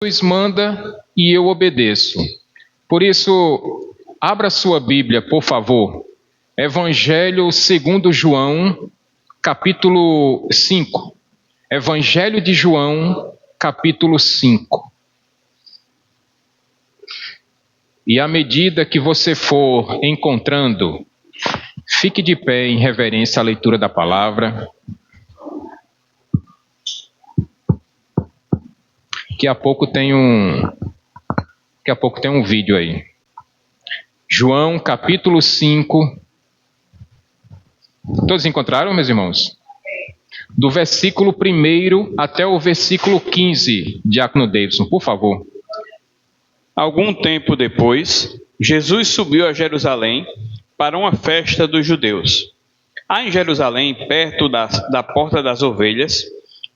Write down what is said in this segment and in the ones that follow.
Jesus manda e eu obedeço. Por isso, abra sua Bíblia, por favor. Evangelho segundo João, capítulo 5. Evangelho de João, capítulo 5. E à medida que você for encontrando, fique de pé em reverência à leitura da palavra. Daqui a pouco tem um vídeo aí. João, capítulo 5. Todos encontraram, meus irmãos? Do versículo 1 até o versículo 15, Diácono Davidson, por favor. Algum tempo depois, Jesus subiu a Jerusalém para uma festa dos judeus. Há em Jerusalém, perto da Porta das Ovelhas,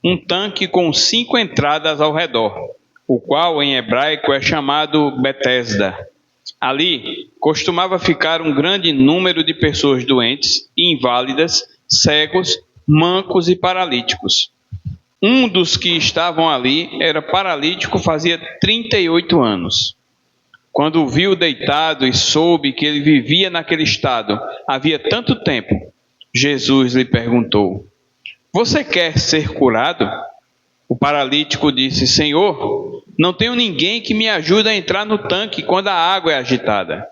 um tanque com 5 entradas ao redor, o qual em hebraico é chamado Betesda. Ali costumava ficar um grande número de pessoas doentes e inválidas, cegos, mancos e paralíticos. Um dos que estavam ali era paralítico fazia 38 anos. Quando o viu deitado e soube que ele vivia naquele estado havia tanto tempo, Jesus lhe perguntou: "Você quer ser curado?" O paralítico disse: "Senhor, não tenho ninguém que me ajude a entrar no tanque quando a água é agitada.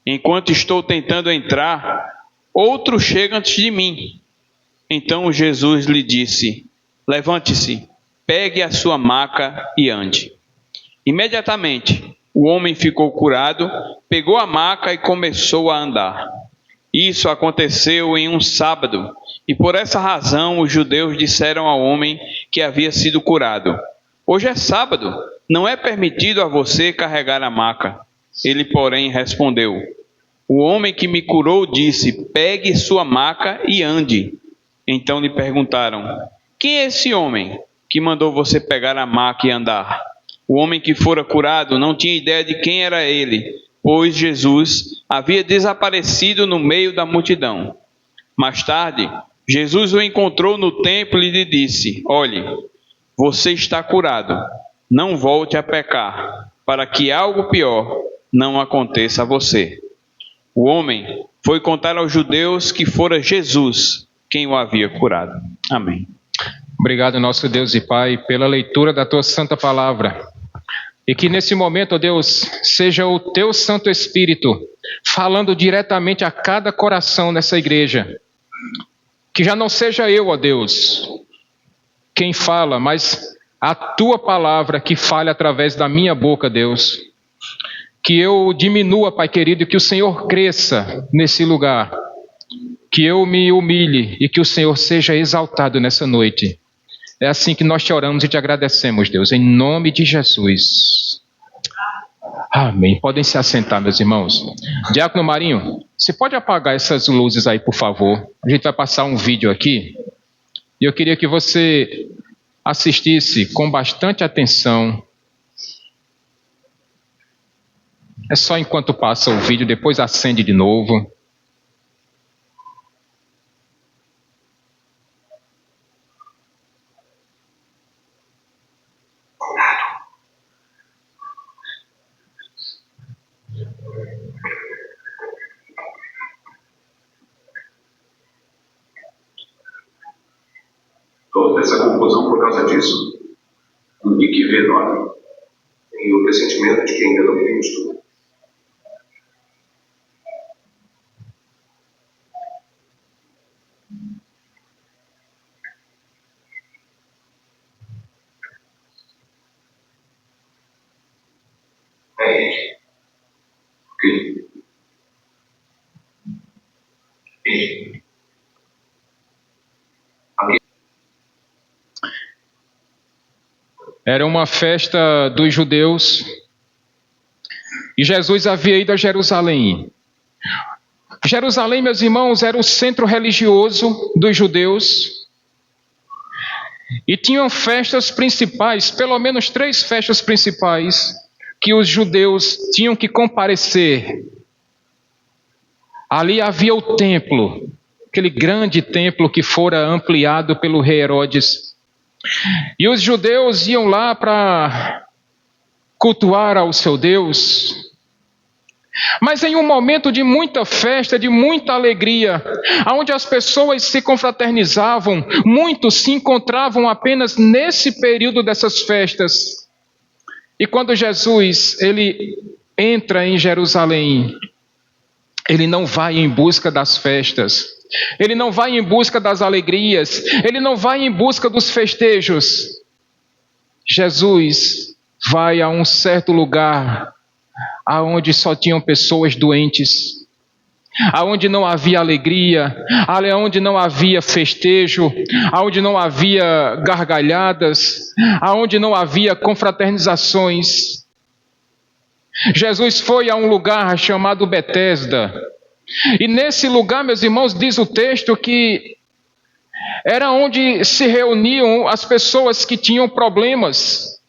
Enquanto estou tentando entrar, outro chega antes de mim." Então Jesus lhe disse: "Levante-se, pegue a sua maca e ande." Imediatamente, o homem ficou curado, pegou a maca e começou a andar. Isso aconteceu em um sábado, e por essa razão os judeus disseram ao homem que havia sido curado: "Hoje é sábado, não é permitido a você carregar a maca." Ele, porém, respondeu: "O homem que me curou disse: pegue sua maca e ande." Então lhe perguntaram: "Quem é esse homem que mandou você pegar a maca e andar?" O homem que fora curado não tinha ideia de quem era ele, pois Jesus havia desaparecido no meio da multidão. Mais tarde, Jesus o encontrou no templo e lhe disse: "Olhe, você está curado, não volte a pecar, para que algo pior não aconteça a você." O homem foi contar aos judeus que fora Jesus quem o havia curado. Amém. Obrigado, nosso Deus e Pai, pela leitura da Tua Santa Palavra. E que nesse momento, ó Deus, seja o Teu Santo Espírito falando diretamente a cada coração nessa igreja. Que já não seja eu, ó Deus, quem fala, mas a Tua Palavra que fale através da minha boca, Deus. Que eu diminua, Pai querido, e que o Senhor cresça nesse lugar. Que eu me humilhe e que o Senhor seja exaltado nessa noite. É assim que nós te oramos e te agradecemos, Deus, em nome de Jesus. Amém. Podem se assentar, meus irmãos. Diácono Marinho, você pode apagar essas luzes aí, por favor? A gente vai passar um vídeo aqui. E eu queria que você assistisse com bastante atenção. É só enquanto passa o vídeo, depois acende de novo. Toda essa confusão por causa disso? E que vê enorme. Tenho o pressentimento de que ainda não vimos tudo. Henrique. Ok. Henrique. Era uma festa dos judeus e Jesus havia ido a Jerusalém. Jerusalém, meus irmãos, era o centro religioso dos judeus e tinham festas principais, pelo menos 3 festas principais, que os judeus tinham que comparecer. Ali havia o templo, aquele grande templo que fora ampliado pelo rei Herodes. E os judeus iam lá para cultuar ao seu Deus. Mas em um momento de muita festa, de muita alegria, onde as pessoas se confraternizavam, muitos se encontravam apenas nesse período dessas festas. E quando Jesus, ele entra em Jerusalém, ele não vai em busca das festas, ele não vai em busca das alegrias, ele não vai em busca dos festejos. Jesus vai a um certo lugar aonde só tinham pessoas doentes, aonde não havia alegria, aonde não havia festejo, aonde não havia gargalhadas, aonde não havia confraternizações. Jesus foi a um lugar chamado Betesda, e nesse lugar, meus irmãos, diz o texto que era onde se reuniam as pessoas que tinham problemas.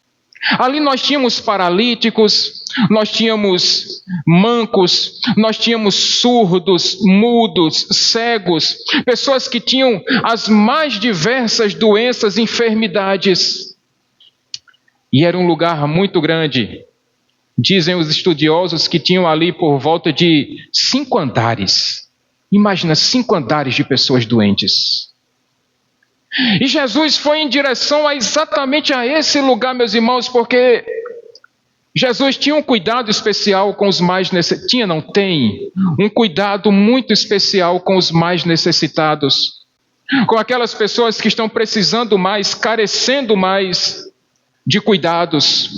Ali nós tínhamos paralíticos, nós tínhamos mancos, nós tínhamos surdos, mudos, cegos, pessoas que tinham as mais diversas doenças e enfermidades. E era um lugar muito grande. Dizem os estudiosos que tinham ali por volta de 5 andares. Imagina 5 andares de pessoas doentes. E Jesus foi em direção exatamente a esse lugar, meus irmãos, porque Jesus tinha um cuidado especial com os mais necessitados. Tem um cuidado muito especial com os mais necessitados, com aquelas pessoas que estão precisando mais, carecendo mais de cuidados,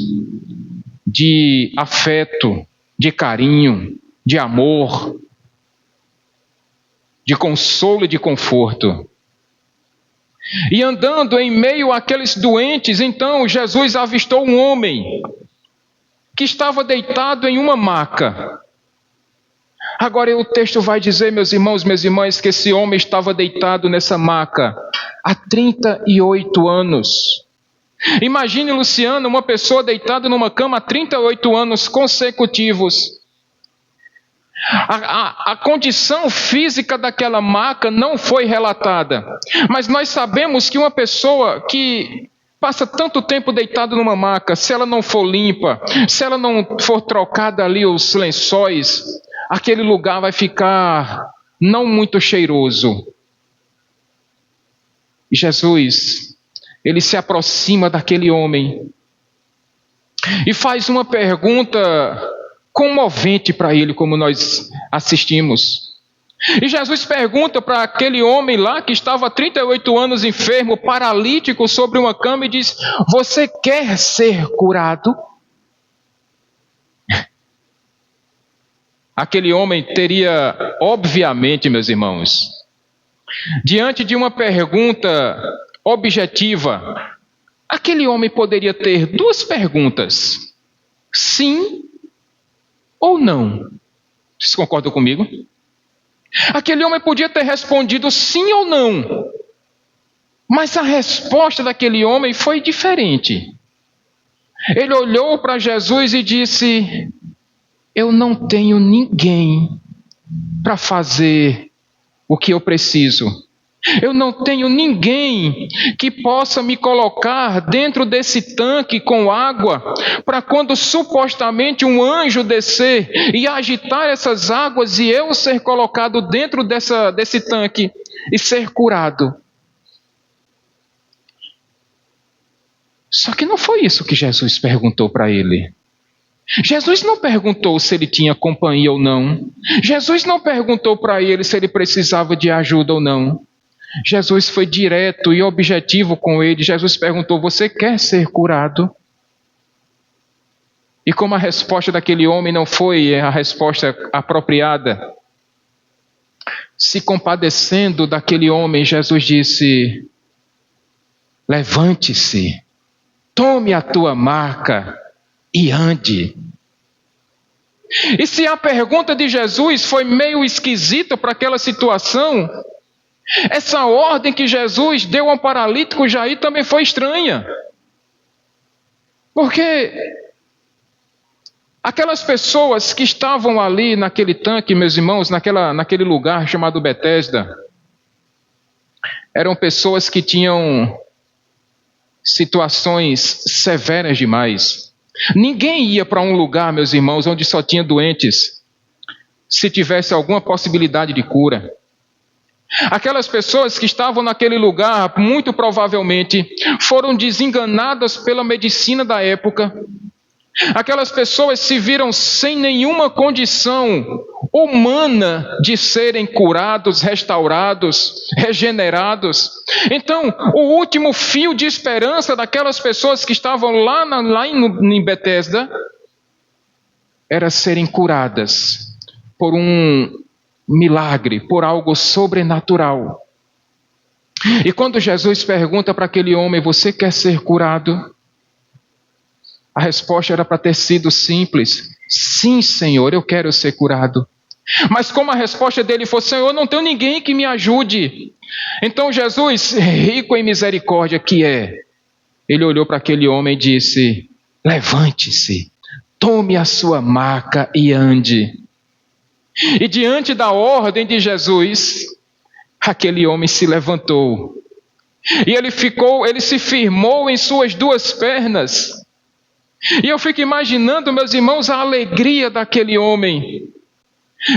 de afeto, de carinho, de amor, de consolo e de conforto. E andando em meio àqueles doentes, então Jesus avistou um homem que estava deitado em uma maca. Agora o texto vai dizer, meus irmãos, minhas irmãs, que esse homem estava deitado nessa maca há 38 anos. Imagine, Luciano, uma pessoa deitada numa cama há 38 anos consecutivos. A condição física daquela maca não foi relatada, mas nós sabemos que uma pessoa que passa tanto tempo deitada numa maca, se ela não for limpa, se ela não for trocada ali os lençóis, aquele lugar vai ficar não muito cheiroso. E Jesus, ele se aproxima daquele homem e faz uma pergunta comovente para ele, como nós assistimos. E Jesus pergunta para aquele homem lá que estava há 38 anos enfermo, paralítico, sobre uma cama, e diz: você quer ser curado? Aquele homem teria, obviamente, meus irmãos, diante de uma pergunta objetiva, aquele homem poderia ter 2 perguntas: sim ou não. Vocês concordam comigo? Aquele homem podia ter respondido sim ou não, mas a resposta daquele homem foi diferente. Ele olhou para Jesus e disse: eu não tenho ninguém para fazer o que eu preciso. Eu não tenho ninguém que possa me colocar dentro desse tanque com água, para quando supostamente um anjo descer e agitar essas águas e eu ser colocado dentro desse tanque e ser curado. Só que não foi isso que Jesus perguntou para ele. Jesus não perguntou se ele tinha companhia ou não. Jesus não perguntou para ele se ele precisava de ajuda ou não. Jesus foi direto e objetivo com ele. Jesus perguntou: você quer ser curado? E como a resposta daquele homem não foi a resposta apropriada, se compadecendo daquele homem, Jesus disse: levante-se, tome a tua maca e ande. E se a pergunta de Jesus foi meio esquisita para aquela situação, essa ordem que Jesus deu ao paralítico Jair também foi estranha. Porque aquelas pessoas que estavam ali naquele tanque, meus irmãos, naquele lugar chamado Betesda, eram pessoas que tinham situações severas demais. Ninguém ia para um lugar, meus irmãos, onde só tinha doentes, se tivesse alguma possibilidade de cura. Aquelas pessoas que estavam naquele lugar, muito provavelmente, foram desenganadas pela medicina da época. Aquelas pessoas se viram sem nenhuma condição humana de serem curados, restaurados, regenerados. Então, o último fio de esperança daquelas pessoas que estavam lá em Betesda era serem curadas por um milagre, por algo sobrenatural. E quando Jesus pergunta para aquele homem: você quer ser curado? A resposta era para ter sido simples: sim, Senhor, eu quero ser curado. Mas como a resposta dele foi: Senhor, não tenho ninguém que me ajude. Então Jesus, rico em misericórdia que é, ele olhou para aquele homem e disse: levante-se, tome a sua maca e ande. E diante da ordem de Jesus, aquele homem se levantou. E ele se firmou em suas duas pernas. E eu fico imaginando, meus irmãos, a alegria daquele homem.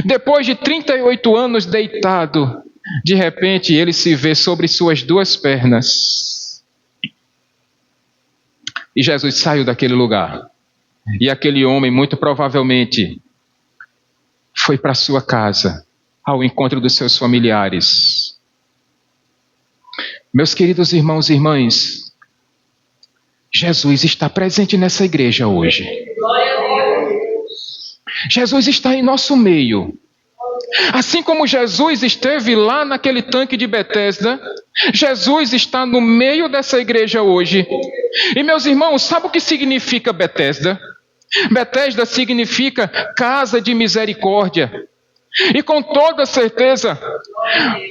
Depois de 38 anos deitado, de repente ele se vê sobre suas duas pernas. E Jesus saiu daquele lugar. E aquele homem, muito provavelmente, foi para sua casa, ao encontro dos seus familiares. Meus queridos irmãos e irmãs, Jesus está presente nessa igreja hoje. Jesus está em nosso meio. Assim como Jesus esteve lá naquele tanque de Betesda, Jesus está no meio dessa igreja hoje. E meus irmãos, sabe o que significa Betesda? Betesda significa casa de misericórdia. E com toda certeza,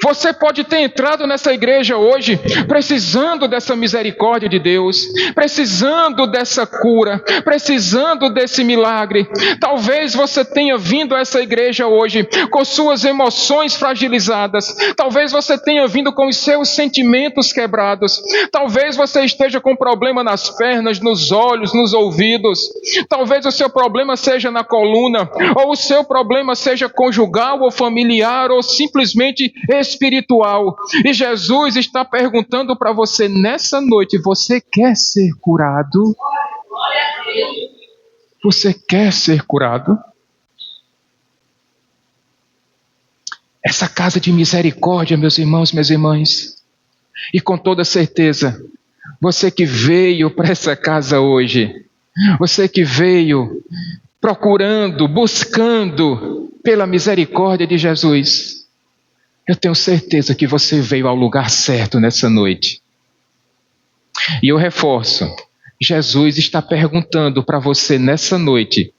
você pode ter entrado nessa igreja hoje precisando dessa misericórdia de Deus, precisando dessa cura, precisando desse milagre. Talvez você tenha vindo a essa igreja hoje com suas emoções fragilizadas, talvez você tenha vindo com os seus sentimentos quebrados, talvez você esteja com problema nas pernas, nos olhos, nos ouvidos, talvez o seu problema seja na coluna, ou o seu problema seja conjugal, ou familiar, ou simplesmente espiritual. E Jesus está perguntando para você nessa noite: você quer ser curado? Você quer ser curado? Essa casa de misericórdia, meus irmãos, minhas irmãs, e com toda certeza, você que veio para essa casa hoje, você que veio procurando, buscando pela misericórdia de Jesus, eu tenho certeza que você veio ao lugar certo nessa noite. E eu reforço, Jesus está perguntando para você nessa noite: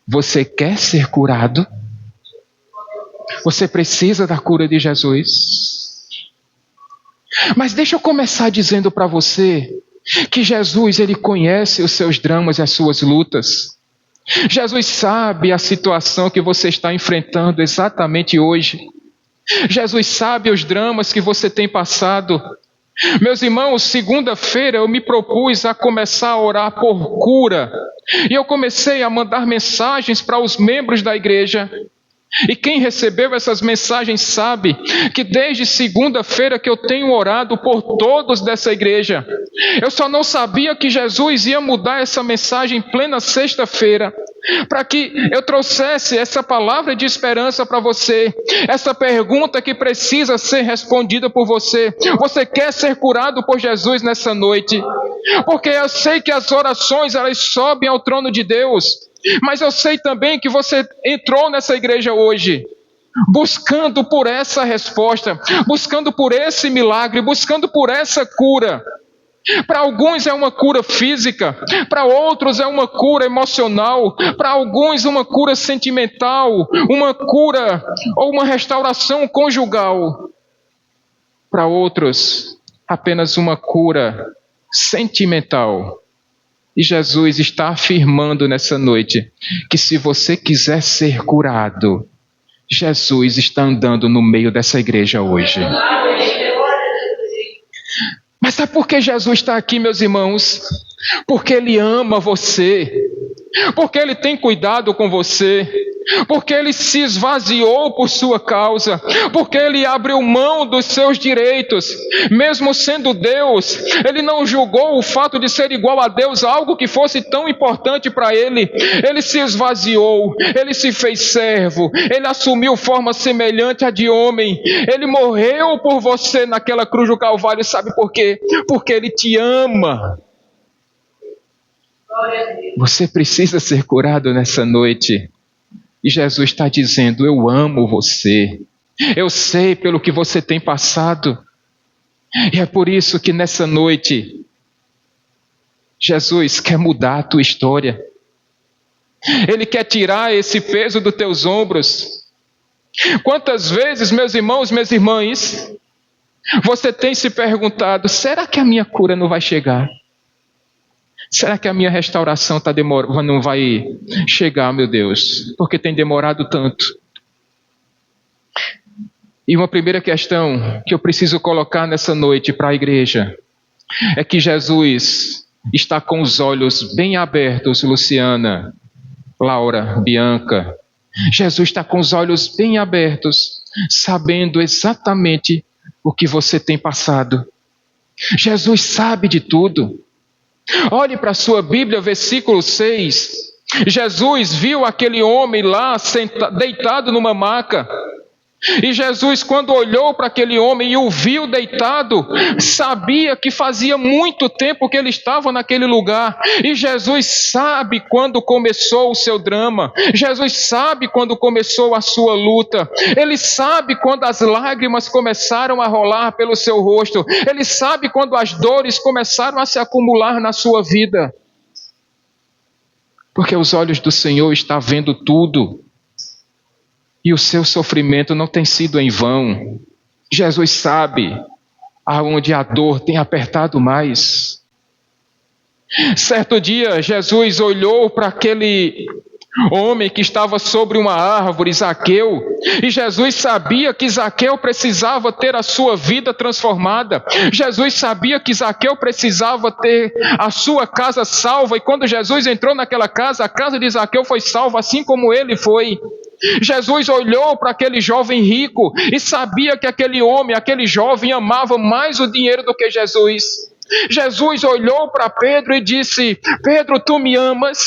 você quer ser curado? Você precisa da cura de Jesus? Mas deixa eu começar dizendo para você que Jesus, ele conhece os seus dramas e as suas lutas. Jesus sabe a situação que você está enfrentando exatamente hoje. Jesus sabe os dramas que você tem passado. Meus irmãos, segunda-feira eu me propus a começar a orar por cura. E eu comecei a mandar mensagens para os membros da igreja. E quem recebeu essas mensagens sabe que desde segunda-feira que eu tenho orado por todos dessa igreja. Eu só não sabia que Jesus ia mudar essa mensagem em plena sexta-feira, para que eu trouxesse essa palavra de esperança para você, essa pergunta que precisa ser respondida por você. Você quer ser curado por Jesus nessa noite? Porque eu sei que as orações, elas sobem ao trono de Deus, mas eu sei também que você entrou nessa igreja hoje buscando por essa resposta, buscando por esse milagre, buscando por essa cura. Para alguns é uma cura física, para outros é uma cura emocional, para alguns uma cura sentimental, uma cura ou uma restauração conjugal. Para outros, apenas uma cura sentimental. E Jesus está afirmando nessa noite que se você quiser ser curado, Jesus está andando no meio dessa igreja hoje. Mas sabe por que Jesus está aqui, meus irmãos? porque Ele ama você, porque Ele tem cuidado com você, porque Ele se esvaziou por sua causa, porque Ele abriu mão dos seus direitos. Mesmo sendo Deus, Ele não julgou o fato de ser igual a Deus algo que fosse tão importante para Ele. Ele se esvaziou, Ele se fez servo, Ele assumiu forma semelhante à de homem. Ele morreu por você naquela cruz do Calvário. Sabe por quê? Porque Ele te ama. Você precisa ser curado nessa noite. E Jesus está dizendo: eu amo você. Eu sei pelo que você tem passado. E é por isso que nessa noite, Jesus quer mudar a tua história. Ele quer tirar esse peso dos teus ombros. Quantas vezes, meus irmãos, minhas irmãs, você tem se perguntado: será que a minha cura não vai chegar? Será que a minha restauração não vai chegar, meu Deus? Porque tem demorado tanto. E uma primeira questão que eu preciso colocar nessa noite para a igreja é que Jesus está com os olhos bem abertos, Luciana, Laura, Bianca. Jesus está com os olhos bem abertos, sabendo exatamente o que você tem passado. Jesus sabe de tudo. Olhe para a sua Bíblia, versículo 6. Jesus viu aquele homem lá deitado numa maca. E Jesus, quando olhou para aquele homem e o viu deitado, sabia que fazia muito tempo que ele estava naquele lugar. E Jesus sabe quando começou o seu drama. Jesus sabe quando começou a sua luta. Ele sabe quando as lágrimas começaram a rolar pelo seu rosto. Ele sabe quando as dores começaram a se acumular na sua vida. Porque os olhos do Senhor estão vendo tudo. E o seu sofrimento não tem sido em vão. Jesus sabe aonde a dor tem apertado mais. Certo dia, Jesus olhou para aquele homem que estava sobre uma árvore, Zaqueu, e Jesus sabia que Zaqueu precisava ter a sua vida transformada. Jesus sabia que Zaqueu precisava ter a sua casa salva, e quando Jesus entrou naquela casa, a casa de Zaqueu foi salva, assim como ele foi. Jesus olhou para aquele jovem rico e sabia que aquele homem, aquele jovem amava mais o dinheiro do que Jesus. Jesus olhou para Pedro e disse: Pedro, tu me amas?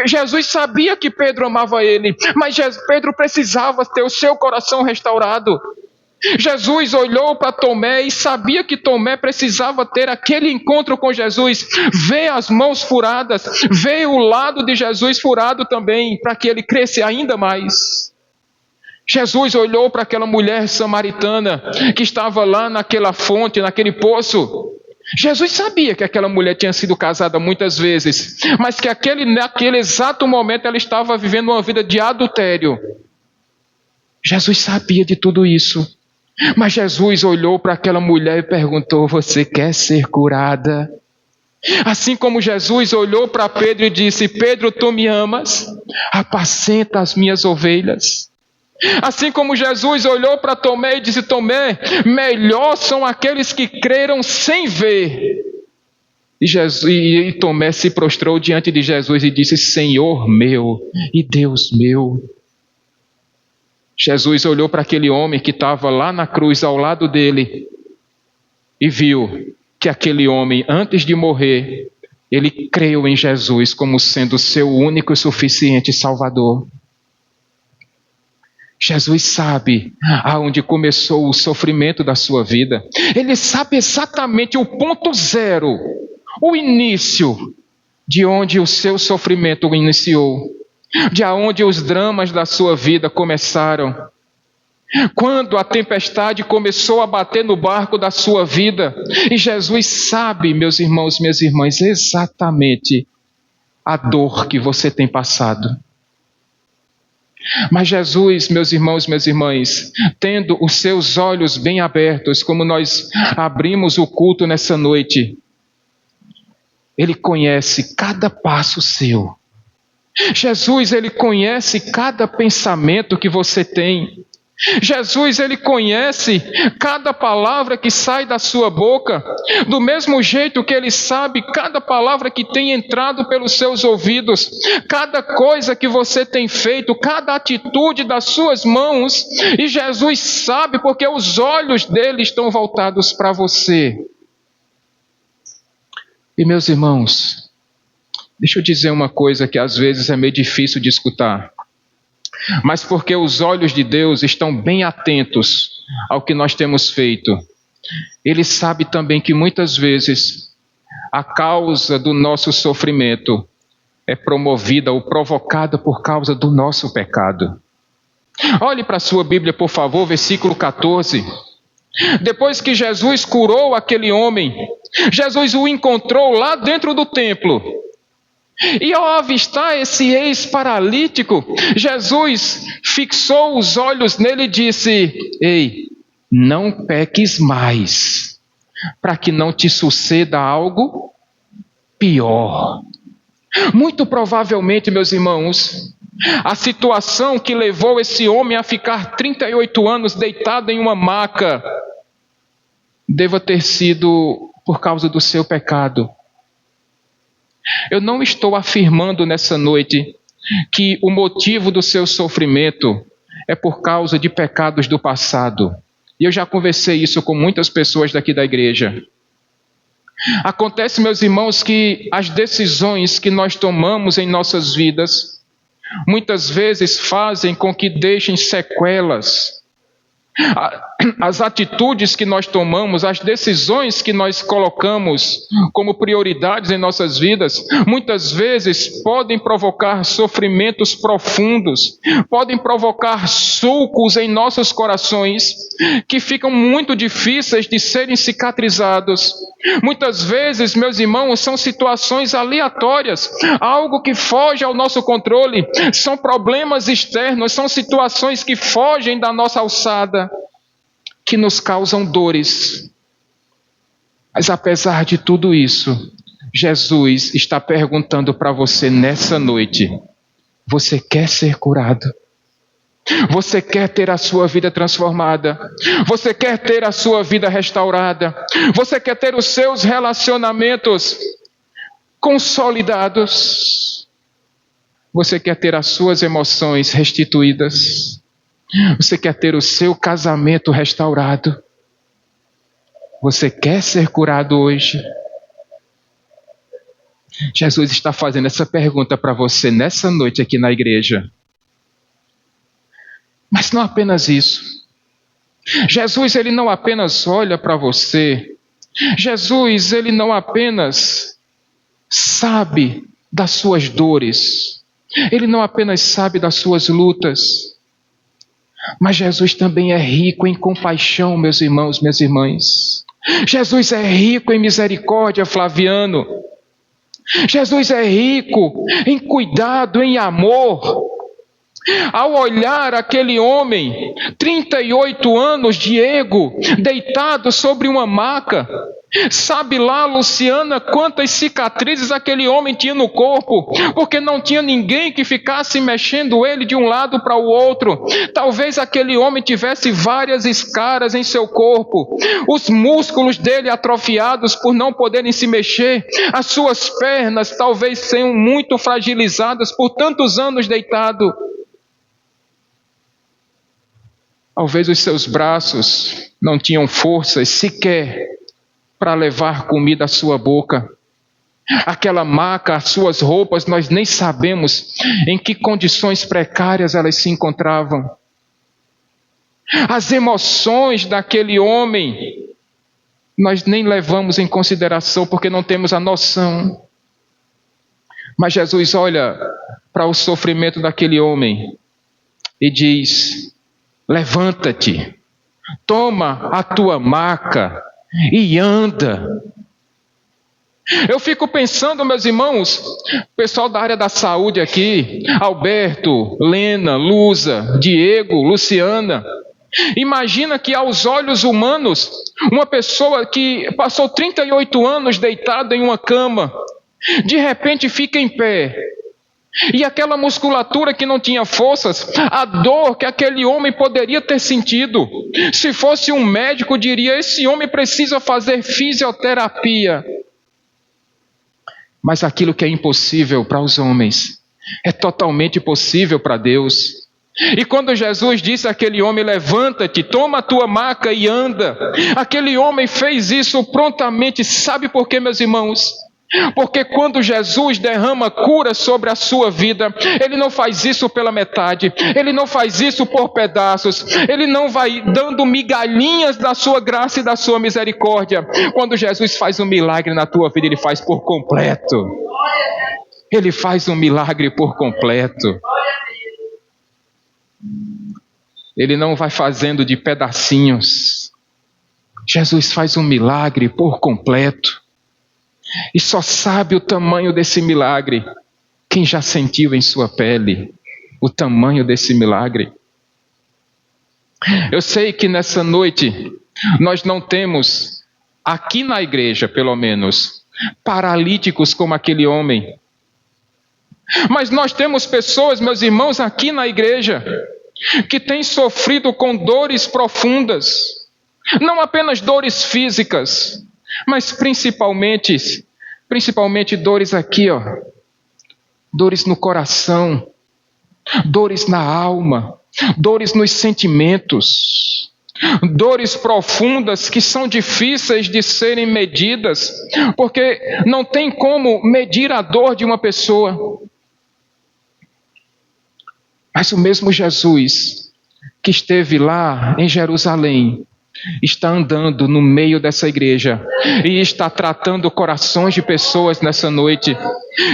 Jesus sabia que Pedro amava ele, mas Pedro precisava ter o seu coração restaurado. Jesus olhou para Tomé e sabia que Tomé precisava ter aquele encontro com Jesus, ver as mãos furadas, ver o lado de Jesus furado também, para que ele cresça ainda mais. Jesus olhou para aquela mulher samaritana que estava lá naquela fonte, naquele poço. Jesus sabia que aquela mulher tinha sido casada muitas vezes, mas que naquele exato momento ela estava vivendo uma vida de adultério. Jesus sabia de tudo isso. Mas Jesus olhou para aquela mulher e perguntou: você quer ser curada? Assim como Jesus olhou para Pedro e disse: Pedro, tu me amas? Apacenta as minhas ovelhas. Assim como Jesus olhou para Tomé e disse: Tomé, melhor são aqueles que creram sem ver. E Tomé se prostrou diante de Jesus e disse: Senhor meu e Deus meu. Jesus olhou para aquele homem que estava lá na cruz ao lado dele e viu que aquele homem, antes de morrer, ele creu em Jesus como sendo seu único e suficiente Salvador. Jesus sabe aonde começou o sofrimento da sua vida. Ele sabe exatamente o ponto zero, o início de onde o seu sofrimento iniciou. De onde os dramas da sua vida começaram. Quando a tempestade começou a bater no barco da sua vida. E Jesus sabe, meus irmãos, minhas irmãs, exatamente a dor que você tem passado. Mas Jesus, meus irmãos, minhas irmãs, tendo os seus olhos bem abertos, como nós abrimos o culto nessa noite, Ele conhece cada passo seu. Jesus, Ele conhece cada pensamento que você tem. Jesus, ele conhece cada palavra que sai da sua boca, do mesmo jeito que ele sabe cada palavra que tem entrado pelos seus ouvidos, cada coisa que você tem feito, cada atitude das suas mãos, e Jesus sabe porque os olhos dele estão voltados para você. E meus irmãos, deixa eu dizer uma coisa que às vezes é meio difícil de escutar. Mas porque os olhos de Deus estão bem atentos ao que nós temos feito, Ele sabe também que muitas vezes a causa do nosso sofrimento é promovida ou provocada por causa do nosso pecado. Olhe para a sua Bíblia, por favor, versículo 14. Depois que Jesus curou aquele homem, Jesus o encontrou lá dentro do templo. E ao avistar esse ex-paralítico, Jesus fixou os olhos nele e disse: ei, não peques mais, para que não te suceda algo pior. Muito provavelmente, meus irmãos, a situação que levou esse homem a ficar 38 anos deitado em uma maca deva ter sido por causa do seu pecado. Eu não estou afirmando nessa noite que o motivo do seu sofrimento é por causa de pecados do passado. E eu já conversei isso com muitas pessoas daqui da igreja. Acontece, meus irmãos, que as decisões que nós tomamos em nossas vidas muitas vezes fazem com que deixem sequelas. As atitudes que nós tomamos, as decisões que nós colocamos como prioridades em nossas vidas, muitas vezes podem provocar sofrimentos profundos, podem provocar sulcos em nossos corações, que ficam muito difíceis de serem cicatrizados. Muitas vezes, meus irmãos, são situações aleatórias, algo que foge ao nosso controle, são problemas externos, são situações que fogem da nossa alçada, que nos causam dores. Mas apesar de tudo isso, Jesus está perguntando para você nessa noite: você quer ser curado? Você quer ter a sua vida transformada? Você quer ter a sua vida restaurada? Você quer ter os seus relacionamentos consolidados? Você quer ter as suas emoções restituídas? Você quer ter o seu casamento restaurado? Você quer ser curado hoje? Jesus está fazendo essa pergunta para você nessa noite aqui na igreja. Mas não apenas isso. Jesus, ele não apenas olha para você. Jesus, ele não apenas sabe das suas dores. Ele não apenas sabe das suas lutas. Mas Jesus também é rico em compaixão, meus irmãos, minhas irmãs. Jesus é rico em misericórdia, Flaviano. Jesus é rico em cuidado, em amor. Ao olhar aquele homem, 38 anos, Diego, deitado sobre uma maca, sabe lá, Luciana, quantas cicatrizes aquele homem tinha no corpo, porque não tinha ninguém que ficasse mexendo ele de um lado para o outro. Talvez aquele homem tivesse várias escaras em seu corpo, os músculos dele atrofiados por não poderem se mexer, as suas pernas talvez tenham muito fragilizadas por tantos anos deitado. Talvez os seus braços não tinham forças sequer para levar comida à sua boca. Aquela maca, as suas roupas, nós nem sabemos em que condições precárias elas se encontravam. As emoções daquele homem, nós nem levamos em consideração porque não temos a noção. Mas Jesus olha para o sofrimento daquele homem e diz: levanta-te, toma a tua maca e anda. Eu fico pensando, meus irmãos, pessoal da área da saúde aqui, Alberto, Lena, Luza, Diego, Luciana. Imagina que aos olhos humanos, uma pessoa que passou 38 anos deitada em uma cama, de repente fica em pé E aquela musculatura que não tinha forças, a dor que aquele homem poderia ter sentido, se fosse um médico, diria: esse homem precisa fazer fisioterapia. Mas aquilo que é impossível para os homens é totalmente possível para Deus. E quando Jesus disse àquele homem: levanta-te, toma a tua maca e anda, aquele homem fez isso prontamente. Sabe por quê, meus irmãos? Porque quando Jesus derrama cura sobre a sua vida, Ele não faz isso pela metade, Ele não faz isso por pedaços, Ele não vai dando migalhinhas da sua graça e da sua misericórdia. Quando Jesus faz um milagre na tua vida, Ele faz por completo. Ele faz um milagre por completo. Ele não vai fazendo de pedacinhos. Jesus faz um milagre por completo. E só sabe o tamanho desse milagre quem já sentiu em sua pele o tamanho desse milagre. Eu sei que nessa noite nós não temos, aqui na igreja pelo menos, paralíticos como aquele homem. Mas nós temos pessoas, meus irmãos, aqui na igreja, que têm sofrido com dores profundas. Não apenas dores físicas, mas principalmente dores aqui, ó. Dores no coração, dores na alma, dores nos sentimentos, dores profundas que são difíceis de serem medidas, porque não tem como medir a dor de uma pessoa. Mas o mesmo Jesus que esteve lá em Jerusalém está andando no meio dessa igreja e está tratando corações de pessoas nessa noite.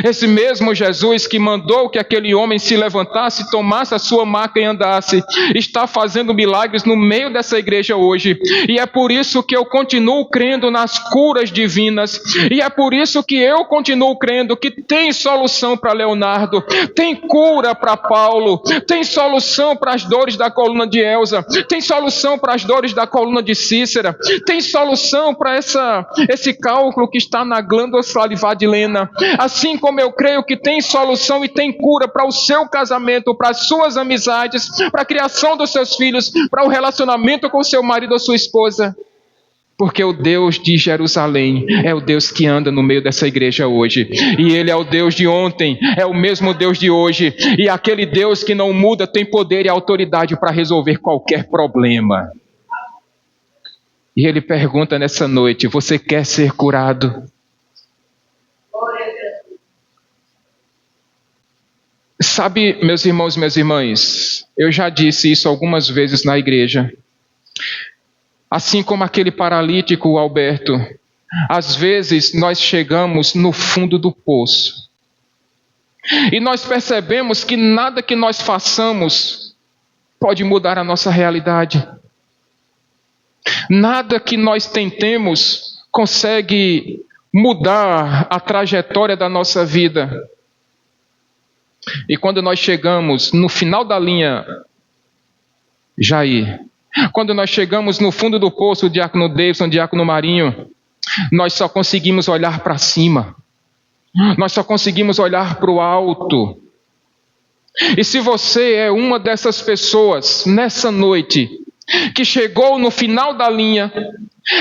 Esse mesmo Jesus que mandou que aquele homem se levantasse, tomasse a sua maca e andasse, está fazendo milagres no meio dessa igreja hoje. E é por isso que eu continuo crendo nas curas divinas. E é por isso que eu continuo crendo que tem solução para Leonardo, tem cura para Paulo, tem solução para as dores da coluna de Elza, tem solução para as dores da coluna de Cícera, tem solução para esse cálculo que está na glândula salivar de Lena. Assim como eu creio que tem solução e tem cura para o seu casamento, para as suas amizades, para a criação dos seus filhos, para o relacionamento com o seu marido ou sua esposa. Porque o Deus de Jerusalém é o Deus que anda no meio dessa igreja hoje. E Ele é o Deus de ontem, é o mesmo Deus de hoje. E aquele Deus que não muda tem poder e autoridade para resolver qualquer problema. E Ele pergunta nessa noite: você quer ser curado? Sabe, meus irmãos e minhas irmãs, eu já disse isso algumas vezes na igreja. Assim como aquele paralítico, Alberto, às vezes nós chegamos no fundo do poço. E nós percebemos que nada que nós façamos pode mudar a nossa realidade. Nada que nós tentemos consegue mudar a trajetória da nossa vida. E quando nós chegamos no final da linha, Jair, quando nós chegamos no fundo do poço, o diácono Davidson, o diácono Marinho, nós só conseguimos olhar para cima. Nós só conseguimos olhar para o alto. E se você é uma dessas pessoas, nessa noite, que chegou no final da linha,